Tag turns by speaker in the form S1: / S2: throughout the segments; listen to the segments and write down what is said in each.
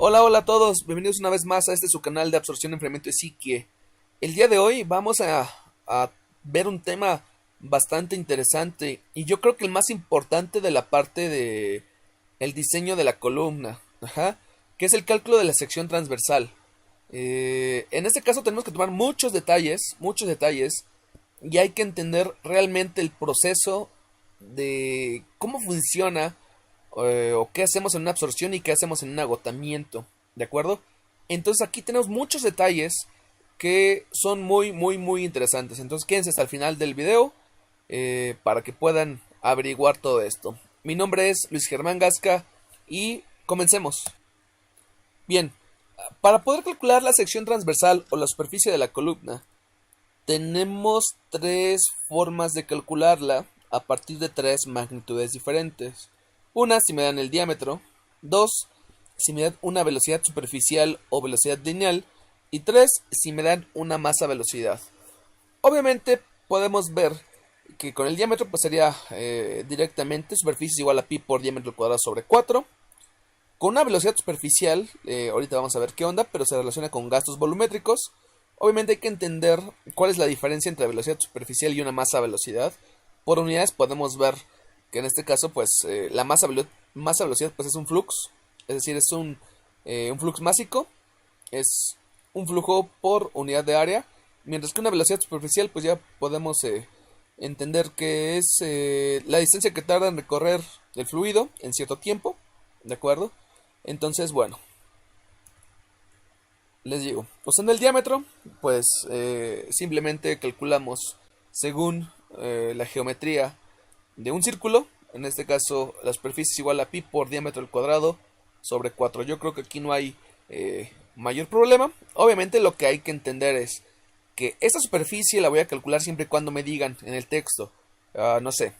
S1: Hola, hola a todos, bienvenidos una vez más a este su canal de absorción y enfriamiento de psique. El día de hoy vamos a ver un tema bastante interesante y yo creo que el más importante de la parte de el diseño de la columna, que es el cálculo de la sección transversal. En este caso tenemos que tomar muchos detalles y hay que entender realmente el proceso de cómo funciona o qué hacemos en una absorción y qué hacemos en un agotamiento, ¿de acuerdo? Entonces aquí tenemos muchos detalles que son muy interesantes. Entonces quédense hasta el final del video para que puedan averiguar todo esto. Mi nombre es Luis Germán Gasca y comencemos. Bien, para poder calcular la sección transversal o la superficie de la columna, tenemos tres formas de calcularla a partir de tres magnitudes diferentes. Una, si me dan el diámetro. Dos, si me dan una velocidad superficial o velocidad lineal. Y tres, si me dan una masa velocidad. Obviamente podemos ver que con el diámetro pues sería directamente superficie es igual a pi por diámetro al cuadrado sobre 4. Con una velocidad superficial, ahorita vamos a ver qué onda, pero se relaciona con gastos volumétricos. Obviamente hay que entender cuál es la diferencia entre velocidad superficial y una masa velocidad. Por unidades podemos ver que en este caso pues la masa velocidad pues es un flux, es decir, es un flux másico, es un flujo por unidad de área, mientras que una velocidad superficial pues ya podemos entender que es la distancia que tarda en recorrer el fluido en cierto tiempo, ¿de acuerdo? Entonces, bueno, les digo, usando el diámetro, pues simplemente calculamos según la geometría de un círculo. En este caso, la superficie es igual a pi por diámetro al cuadrado sobre 4. Yo creo que aquí no hay mayor problema. Obviamente lo que hay que entender es que esta superficie la voy a calcular siempre y cuando me digan en el texto, no sé,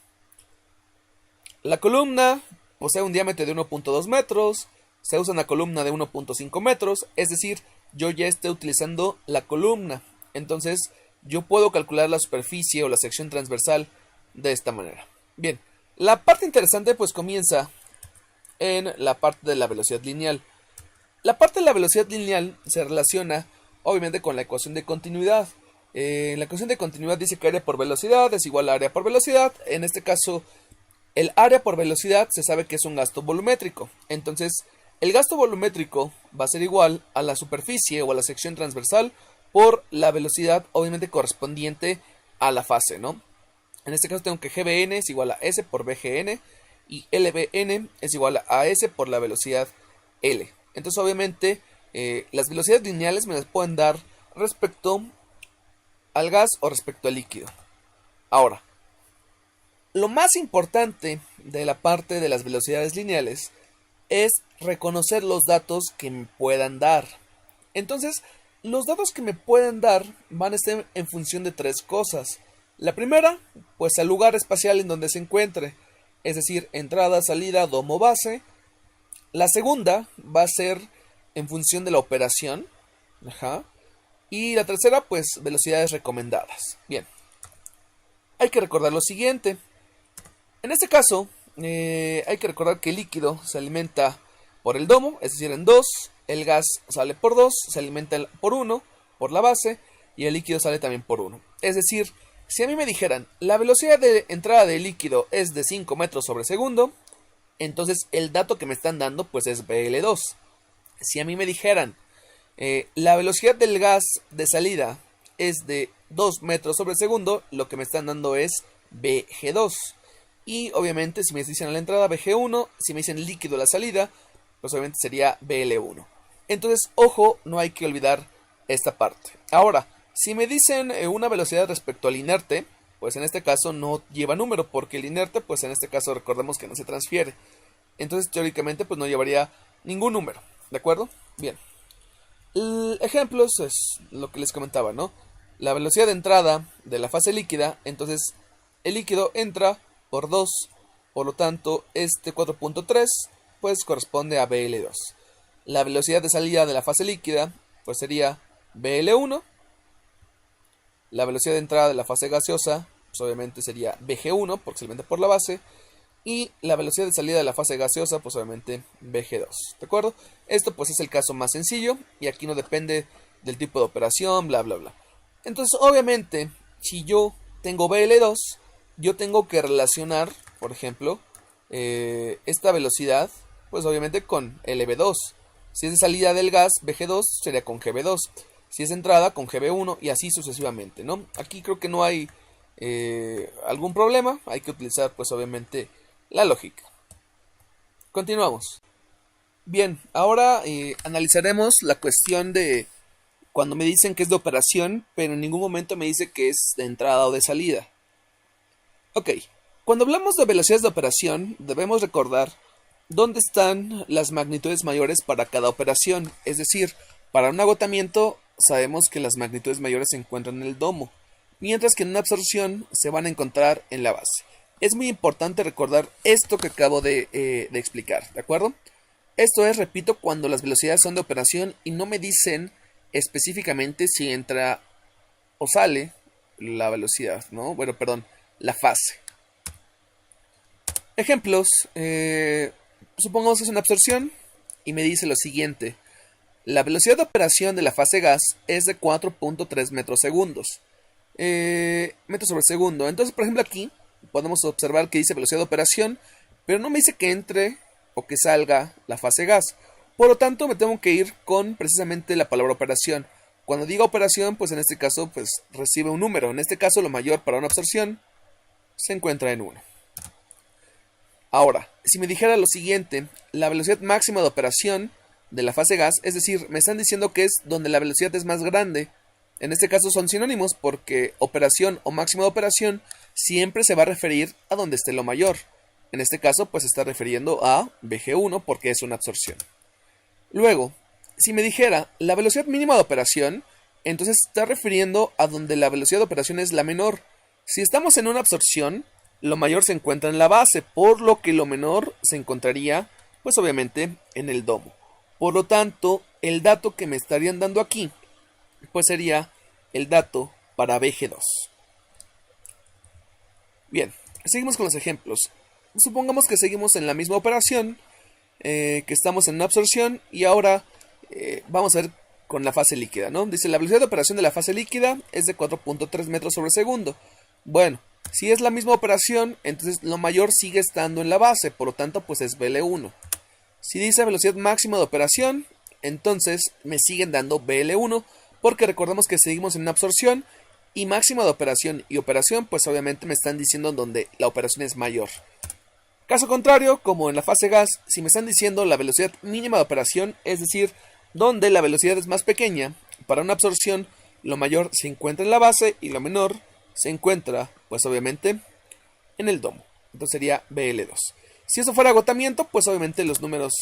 S1: la columna posee un diámetro de 1.2 metros, se usa una columna de 1.5 metros, es decir, yo ya estoy utilizando la columna. Entonces, yo puedo calcular la superficie o la sección transversal de esta manera. Bien, la parte interesante pues comienza en la parte de la velocidad lineal. La parte de la velocidad lineal se relaciona obviamente con la ecuación de continuidad. La ecuación de continuidad dice que área por velocidad es igual a área por velocidad. En este caso, el área por velocidad se sabe que es un gasto volumétrico. Entonces, el gasto volumétrico va a ser igual a la superficie o a la sección transversal por la velocidad obviamente correspondiente a la fase, ¿no? En este caso tengo que GBN es igual a S por BGN y LBN es igual a S por la velocidad L. Entonces obviamente las velocidades lineales me las pueden dar respecto al gas o respecto al líquido. Ahora, lo más importante de la parte de las velocidades lineales es reconocer los datos que me puedan dar. Entonces, los datos que me pueden dar van a estar en función de tres cosas. La primera, pues el lugar espacial en donde se encuentre, es decir, entrada, salida, domo, base. La segunda va a ser en función de la operación. Y la tercera, pues velocidades recomendadas. Bien, hay que recordar lo siguiente. En este caso, hay que recordar que el líquido se alimenta por el domo, es decir, en 2. El gas sale por 2, se alimenta por 1, por la base, y el líquido sale también por 1. Es decir, si a mí me dijeran, la velocidad de entrada del líquido es de 5 metros sobre segundo, entonces el dato que me están dando pues es BL2. Si a mí me dijeran, la velocidad del gas de salida es de 2 metros sobre segundo, lo que me están dando es BG2. Y obviamente si me dicen a la entrada BG1, si me dicen líquido a la salida, pues obviamente sería BL1. Entonces, ojo, no hay que olvidar esta parte. Ahora, si me dicen una velocidad respecto al inerte, pues en este caso no lleva número, porque el inerte, pues en este caso recordemos que no se transfiere. Entonces, teóricamente, pues no llevaría ningún número, ¿de acuerdo? Bien. Ejemplos es lo que les comentaba, ¿no? La velocidad de entrada de la fase líquida, entonces el líquido entra por 2, por lo tanto este 4.3 pues corresponde a BL2. La velocidad de salida de la fase líquida pues sería BL1. La velocidad de entrada de la fase gaseosa pues obviamente sería BG1 porque se alimenta por la base. y la velocidad de salida de la fase gaseosa, pues obviamente VG2, ¿de acuerdo? Esto pues es el caso más sencillo y aquí no depende del tipo de operación, bla bla bla. Entonces obviamente si yo tengo BL2, yo tengo que relacionar, por ejemplo, esta velocidad, pues obviamente con LB2. Si es de salida del gas, VG2 sería con GB2. Si es de entrada, con GB1 y así sucesivamente, ¿no? Aquí creo que no hay algún problema, hay que utilizar pues obviamente la lógica. Continuamos. Bien, ahora analizaremos la cuestión de cuando me dicen que es de operación, pero en ningún momento me dice que es de entrada o de salida. Ok, cuando hablamos de velocidades de operación, debemos recordar dónde están las magnitudes mayores para cada operación. Es decir, para un agotamiento sabemos que las magnitudes mayores se encuentran en el domo, mientras que en una absorción se van a encontrar en la base. Es muy importante recordar esto que acabo de explicar, ¿de acuerdo? Esto es, repito, cuando las velocidades son de operación y no me dicen específicamente si entra o sale la velocidad, ¿no? Bueno, perdón, la fase. Ejemplos, supongamos que es una absorción y me dice lo siguiente. La velocidad de operación de la fase gas es de 4.3 metros segundos. Metros sobre segundo. Entonces, por ejemplo, aquí podemos observar que dice velocidad de operación, pero no me dice que entre o que salga la fase gas. Por lo tanto, me tengo que ir con precisamente la palabra operación. Cuando diga operación, pues en este caso, pues recibe un número. En este caso, lo mayor para una absorción se encuentra en 1. Ahora, si me dijera lo siguiente, la velocidad máxima de operación de la fase gas, es decir, me están diciendo que es donde la velocidad es más grande. En este caso son sinónimos porque operación o máxima de operación siempre se va a referir a donde esté lo mayor. En este caso, pues se está refiriendo a VG1 porque es una absorción. Luego, si me dijera la velocidad mínima de operación, entonces se está refiriendo a donde la velocidad de operación es la menor. Si estamos en una absorción, lo mayor se encuentra en la base, por lo que lo menor se encontraría, pues obviamente, en el domo. Por lo tanto, el dato que me estarían dando aquí, pues sería el dato para VG2. Bien, seguimos con los ejemplos. Supongamos que seguimos en la misma operación, que estamos en una absorción y ahora vamos a ver con la fase líquida, ¿no? Dice la velocidad de operación de la fase líquida es de 4.3 metros sobre segundo. Bueno, si es la misma operación, entonces lo mayor sigue estando en la base, por lo tanto pues es BL1. Si dice velocidad máxima de operación, entonces me siguen dando BL1, porque recordemos que seguimos en una absorción y máxima de operación y operación pues obviamente me están diciendo donde la operación es mayor. Caso contrario, como en la fase gas, si me están diciendo la velocidad mínima de operación, es decir, donde la velocidad es más pequeña, para una absorción lo mayor se encuentra en la base y lo menor se encuentra, pues obviamente, en el domo. Entonces sería BL2. Si eso fuera agotamiento, pues obviamente los números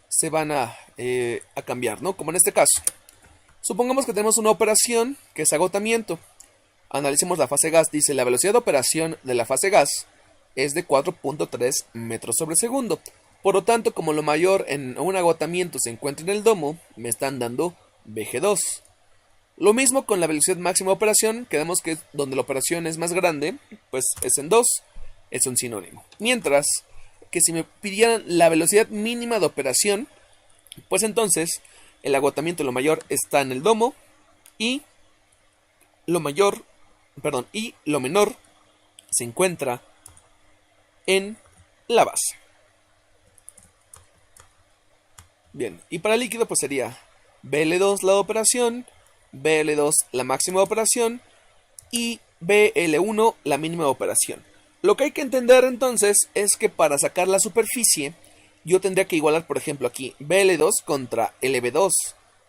S1: se van a cambiar, ¿no? Como en este caso. Supongamos que tenemos una operación que es agotamiento. Analicemos la fase gas. Dice la velocidad de operación de la fase gas es de 4.3 metros sobre segundo. Por lo tanto, como lo mayor en un agotamiento se encuentra en el domo, me están dando VG2. Lo mismo con la velocidad máxima de operación, que vemos que donde la operación es más grande, pues es en 2, es un sinónimo. Mientras que si me pidieran la velocidad mínima de operación, pues entonces el agotamiento lo mayor está en el domo y lo menor se encuentra en la base. Bien, y para líquido pues sería BL2 la de operación, BL2 la máxima de operación y BL1 la mínima de operación. Lo que hay que entender entonces es que para sacar la superficie yo tendría que igualar, por ejemplo, aquí BL2 contra LB2,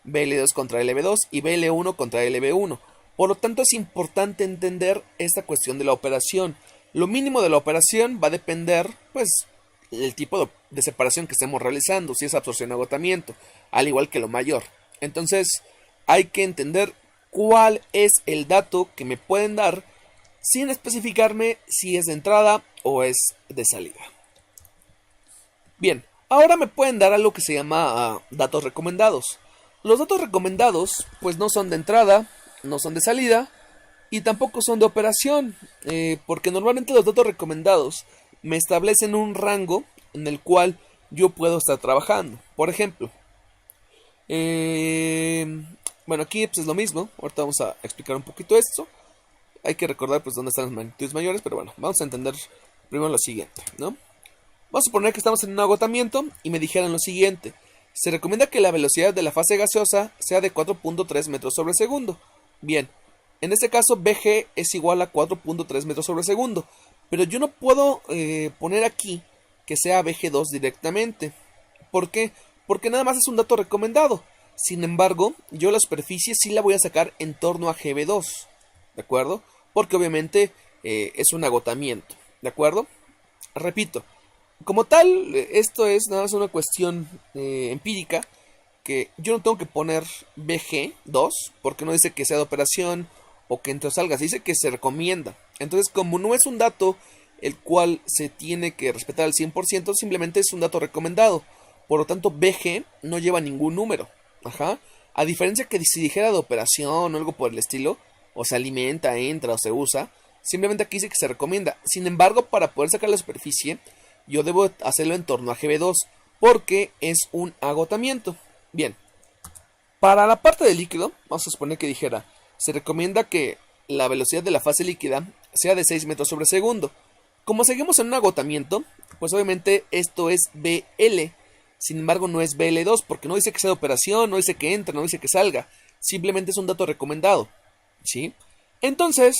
S1: BL2 contra LB2 y BL1 contra LB1. Por lo tanto es importante entender esta cuestión de la operación. Lo mínimo de la operación va a depender, pues, del tipo de separación que estemos realizando, si es absorción o agotamiento, al igual que lo mayor. Entonces hay que entender cuál es el dato que me pueden dar sin especificarme si es de entrada o es de salida. Bien, ahora me pueden dar algo que se llama datos recomendados. Los datos recomendados pues no son de entrada, no son de salida y tampoco son de operación, porque normalmente los datos recomendados me establecen un rango en el cual yo puedo estar trabajando. Por ejemplo, bueno, aquí pues es lo mismo. Ahorita vamos a explicar un poquito esto. Hay que recordar pues dónde están las magnitudes mayores, pero bueno, vamos a entender primero lo siguiente, ¿no? Vamos a suponer que estamos en un agotamiento y me dijeran lo siguiente. Se recomienda que la velocidad de la fase gaseosa sea de 4.3 metros sobre segundo. Bien, en este caso BG es igual a 4.3 metros sobre segundo, pero yo no puedo poner aquí que sea BG2 directamente. ¿Por qué? Porque nada más es un dato recomendado. Sin embargo, yo la superficie sí la voy a sacar en torno a GB2, ¿de acuerdo? Porque obviamente es un agotamiento, ¿de acuerdo? Repito, como tal, esto es nada más una cuestión empírica, que yo no tengo que poner BG2, porque no dice que sea de operación o que entre o salga, se dice que se recomienda. Entonces, como no es un dato el cual se tiene que respetar al 100%, simplemente es un dato recomendado. Por lo tanto, BG no lleva ningún número. Ajá. A diferencia que si dijera de operación o algo por el estilo, o se alimenta, entra o se usa, simplemente aquí dice que se recomienda. Sin embargo, para poder sacar la superficie, yo debo hacerlo en torno a GB2, porque es un agotamiento. Bien, para la parte del líquido, vamos a suponer que dijera, se recomienda que la velocidad de la fase líquida sea de 6 metros sobre segundo. Como seguimos en un agotamiento, pues obviamente esto es BL. Sin embargo, no es BL2, porque no dice que sea de operación, no dice que entre, no dice que salga. Simplemente es un dato recomendado, ¿sí? Entonces,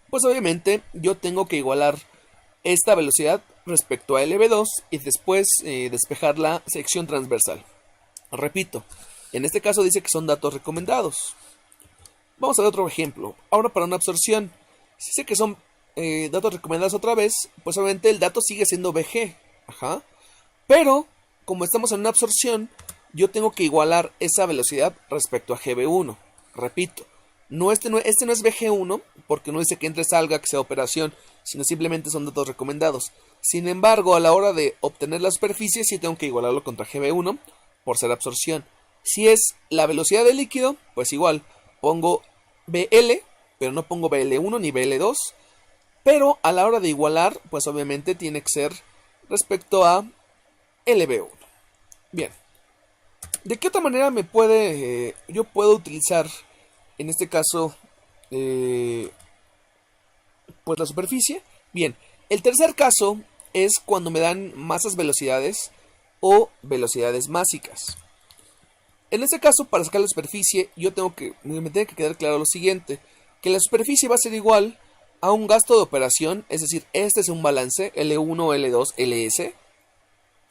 S1: pues obviamente yo tengo que igualar esta velocidad respecto a LB2 y después despejar la sección transversal. Repito, en este caso dice que son datos recomendados. Vamos a ver otro ejemplo. Ahora para una absorción, si dice que son datos recomendados otra vez, pues obviamente el dato sigue siendo BG. Ajá. Pero, como estamos en una absorción, yo tengo que igualar esa velocidad respecto a GB1. Repito, este no es BG1, porque no dice que entre salga, que sea operación, sino simplemente son datos recomendados. Sin embargo, a la hora de obtener la superficie, sí tengo que igualarlo contra GB1, por ser absorción. Si es la velocidad del líquido, pues igual, pongo BL, pero no pongo BL1 ni BL2. Pero a la hora de igualar, pues obviamente tiene que ser respecto a LB1. Bien. ¿De qué otra manera yo puedo utilizar, en este caso, pues la superficie? Bien, el tercer caso es cuando me dan masas velocidades o velocidades másicas. En este caso, para sacar la superficie, me tiene que quedar claro lo siguiente, que la superficie va a ser igual a un gasto de operación, es decir, este es un balance, L1, L2, LS,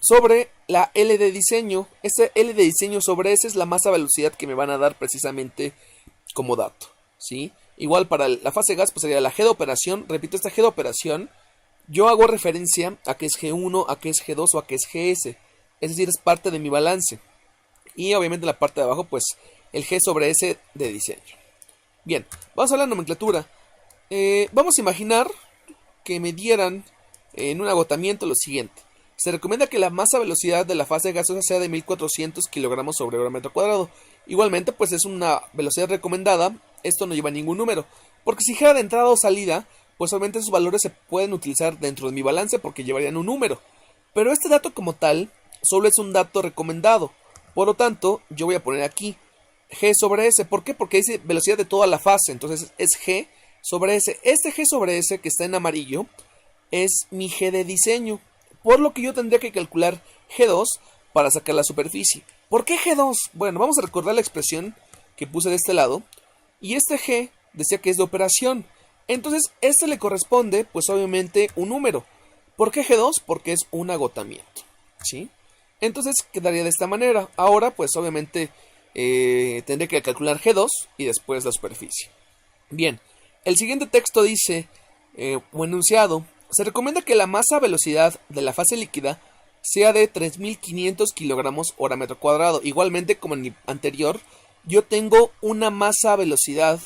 S1: sobre la L de diseño. Esta L de diseño sobre S es la masa velocidad que me van a dar precisamente como dato, ¿sí? Igual para la fase gas, pues sería la G de operación. Repito, esta G de operación, yo hago referencia a que es G1, a que es G2 o a que es GS. Es decir, es parte de mi balance. Y obviamente en la parte de abajo, pues el G sobre S de diseño. Bien, vamos a la nomenclatura. Vamos a imaginar que me dieran en un agotamiento lo siguiente. Se recomienda que la masa velocidad de la fase gaseosa sea de 1400 kilogramos sobre hora metro cuadrado. Igualmente, pues es una velocidad recomendada. Esto no lleva ningún número, porque si dijera de entrada o salida, pues obviamente esos valores se pueden utilizar dentro de mi balance porque llevarían un número. Pero este dato como tal solo es un dato recomendado. Por lo tanto, yo voy a poner aquí G sobre S. ¿Por qué? Porque dice velocidad de toda la fase. Entonces es G sobre S. Este G sobre S que está en amarillo es mi G de diseño. Por lo que yo tendría que calcular G2 para sacar la superficie. ¿Por qué G2? Bueno, vamos a recordar la expresión que puse de este lado. Y este G decía que es de operación. Entonces, este le corresponde, pues obviamente, un número. ¿Por qué G2? Porque es un agotamiento, ¿sí? Entonces, quedaría de esta manera. Ahora, pues obviamente, tendré que calcular G2 y después la superficie. Bien, el siguiente texto dice, o enunciado, se recomienda que la masa velocidad de la fase líquida sea de 3500 kilogramos hora metro cuadrado. Igualmente, como en el anterior, yo tengo una masa velocidad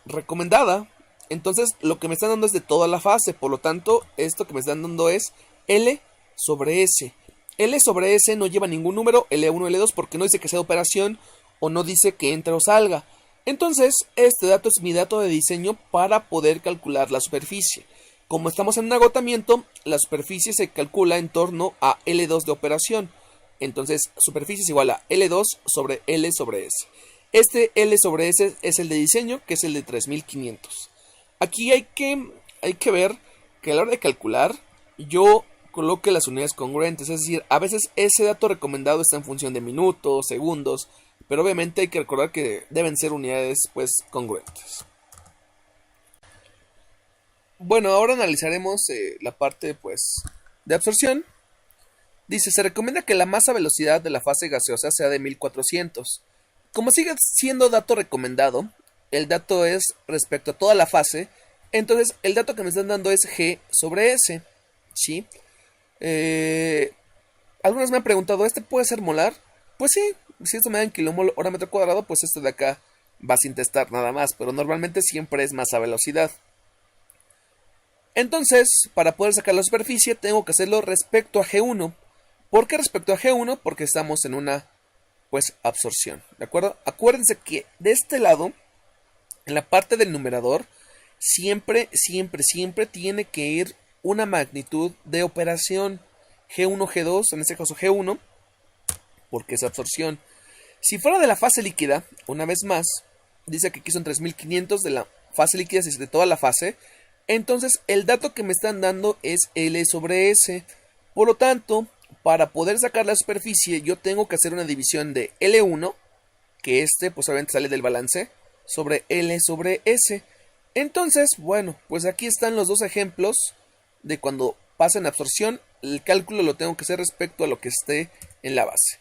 S1: recomendada. Entonces, lo que me están dando es de toda la fase. Por lo tanto, esto que me están dando es L sobre S. L sobre S no lleva ningún número, L1, L2, porque no dice que sea operación o no dice que entre o salga. Entonces, este dato es mi dato de diseño para poder calcular la superficie. Como estamos en un agotamiento, la superficie se calcula en torno a L2 de operación. Entonces, superficie es igual a L2 sobre L sobre S. Este L sobre S es el de diseño, que es el de 3500. Aquí hay que ver que a la hora de calcular, yo coloque las unidades congruentes. Es decir, a veces ese dato recomendado está en función de minutos, segundos, pero obviamente hay que recordar que deben ser unidades pues congruentes. Bueno, ahora analizaremos la parte pues de absorción. Dice, se recomienda que la masa velocidad de la fase gaseosa sea de 1400. Como sigue siendo dato recomendado, el dato es respecto a toda la fase, entonces el dato que me están dando es G sobre S, ¿sí? Algunos me han preguntado, ¿este puede ser molar? Pues sí, si esto me da en kilomol hora metro cuadrado, pues este de acá va sin testar nada más, pero normalmente siempre es masa velocidad. Entonces, para poder sacar la superficie, tengo que hacerlo respecto a G1. ¿Por qué respecto a G1? Porque estamos en una, pues, absorción, ¿de acuerdo? Acuérdense que de este lado, en la parte del numerador, siempre tiene que ir una magnitud de operación. G1, G2, en este caso G1, porque es absorción. Si fuera de la fase líquida, una vez más, dice que aquí son 3500 de la fase líquida, es de toda la fase. Entonces, el dato que me están dando es L sobre S. Por lo tanto, para poder sacar la superficie, yo tengo que hacer una división de L1, que pues obviamente sale del balance, sobre L sobre S. Entonces, bueno, pues aquí están los dos ejemplos de cuando pasa en absorción. El cálculo lo tengo que hacer respecto a lo que esté en la base.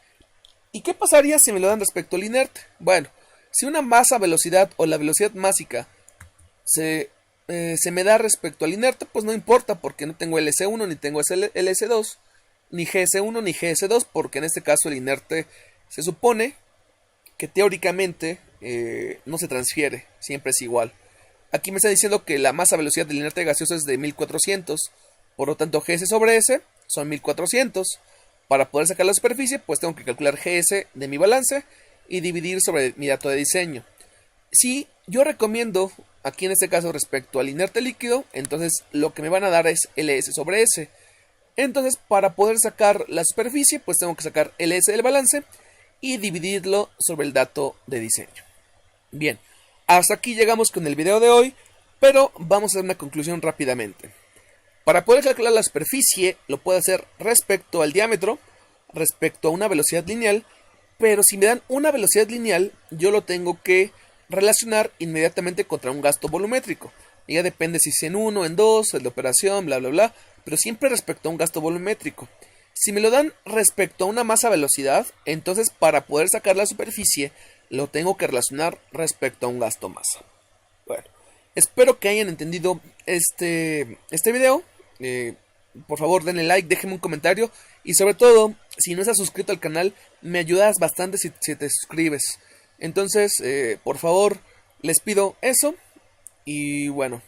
S1: ¿Y qué pasaría si me lo dan respecto al inerte? Bueno, si una masa velocidad o la velocidad másica se me da respecto al inerte, pues no importa, porque no tengo LS1, ni tengo LS2, ni GS1, ni GS2, porque en este caso el inerte se supone que teóricamente no se transfiere, siempre es igual. Aquí me está diciendo que la masa velocidad del inerte gaseoso es de 1400, por lo tanto GS sobre S son 1400. Para poder sacar la superficie, pues tengo que calcular GS de mi balance y dividir sobre mi dato de diseño. Si yo recomiendo, aquí en este caso respecto al inerte líquido, entonces lo que me van a dar es LS sobre S. Entonces, para poder sacar la superficie, pues tengo que sacar LS del balance y dividirlo sobre el dato de diseño. Bien, hasta aquí llegamos con el video de hoy, pero vamos a hacer una conclusión rápidamente. Para poder calcular la superficie, lo puedo hacer respecto al diámetro, respecto a una velocidad lineal, pero si me dan una velocidad lineal, yo lo tengo que relacionar inmediatamente contra un gasto volumétrico. Ya depende si es en 1, en 2, el de operación, bla bla bla, pero siempre respecto a un gasto volumétrico. Si me lo dan respecto a una masa velocidad, entonces para poder sacar la superficie, lo tengo que relacionar respecto a un gasto masa. Bueno, espero que hayan entendido este video. Por favor denle like, déjenme un comentario y sobre todo, si no estás suscrito al canal, me ayudas bastante si te suscribes. Entonces, por favor, les pido eso. Y bueno,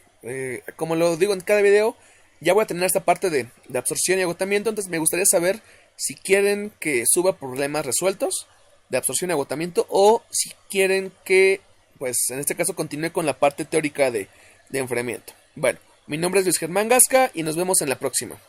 S1: como lo digo en cada video, ya voy a tener esta parte de absorción y agotamiento. Entonces me gustaría saber si quieren que suba problemas resueltos de absorción y agotamiento, o si quieren que, pues en este caso, continúe con la parte teórica de enfriamiento. Bueno, mi nombre es Luis Germán Gasca y nos vemos en la próxima.